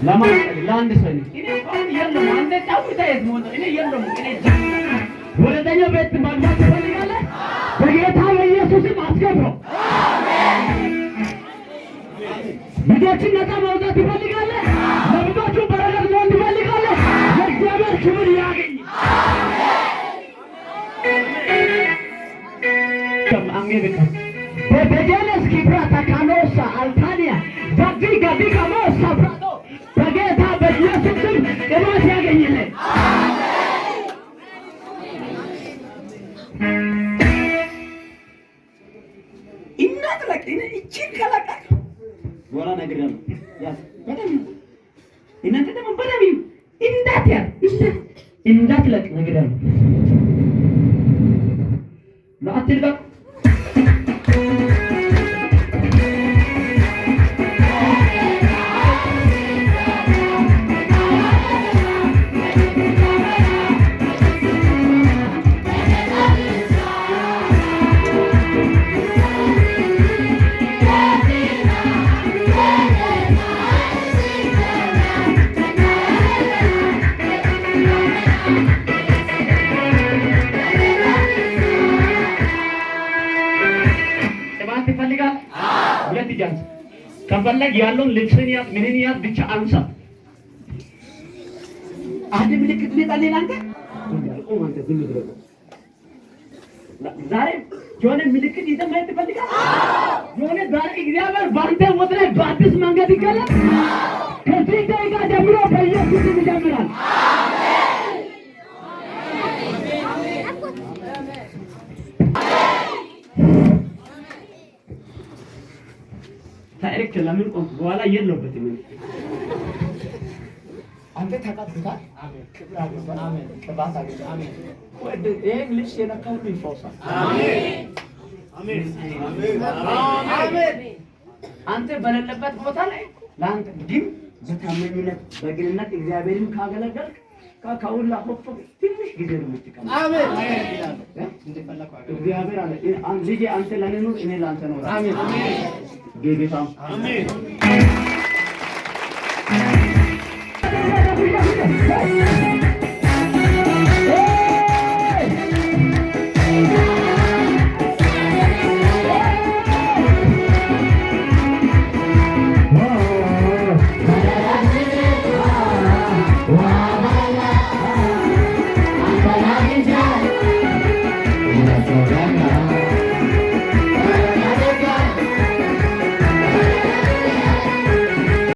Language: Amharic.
ለአንድ ሰው እኔ የለም አንተ ጫውታ የት ሞተ እኔ የለም እኔ ወለደኛ ቤት ማግባት ትፈልጋለህ? በጌታ በኢየሱስም አስገባው። ልጆችን ነፃ ማውጣት ትፈልጋለህ? ለልጆቹ በረከት መሆን ትፈልጋለህ? የእግዚአብሔር ክብር ያገኝ። በበጀለስ ኪብራታ ካኖሳ አልታኒያ ዳቢጋ ቢጋሞሳ ብራዶ በጌታ በኢየሱስም ቅባት ያገኝልን። እናት ለቅኔ እቺን ከለቀቅ ወራ ነገር ያለው ያስ በደንብ እናንተ ደግሞ በደንብ እንዳትለቅ ነገር ያለው ለአትልቀቅ ከፈለግ ያለውን ልብስን ያዝ ምንን ያዝ ብቻ አንሳ። አንድ ምልክት ሊጣልኝ አንተ ቆም አንተ ዝም ብለህ ዛሬ የሆነ ምልክት ይዘህ ማየት ትፈልጋለህ? የሆነ ዛሬ እግዚአብሔር ባንተ ወጥ ላይ በአዲስ መንገድ ይገለጥ። ከዚህ ደቂቃ ጀምሮ በኢየሱስ ስም ይጀምራል። ታሪክ ለምን ቆንጆ በኋላ የለውበትም። አንተ ተቀብለሃል። አሜን። ክብር አግኝተህ አሜን። ቅባት አግኝተህ አሜን። ወደ ይሄን ልጅ የነካው ይፈውሳል። አሜን አሜን አሜን። አንተ በሌለበት ቦታ ላይ ለአንተ ግን በታማኝነት በግንነት እግዚአብሔርን ካገለገልክ ከሁላ ሆፎ ትንሽ ጊዜ ነው የምትቀመጥ። አሜን ይላል እንደፈለኩ እግዚአብሔር አለ ልጄ አንተ ለኔ ነው እኔ ላንተ ነው። አሜን ጌታ አሜን።